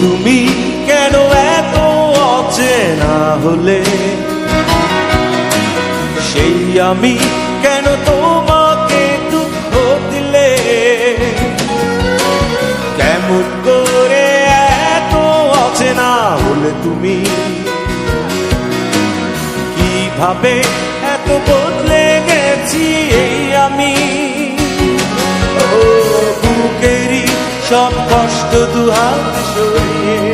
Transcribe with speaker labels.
Speaker 1: তুমি কেন এত অচেনা হলে, সেই আমি কেন তোমাকে দুঃখ দিলে, কেমন করে এত অচেনা হলে তুমি, কিভাবে এত বদলে গেছি এই আমি। ও বুকেরই সব কষ্ট দুহাত সরিয়ে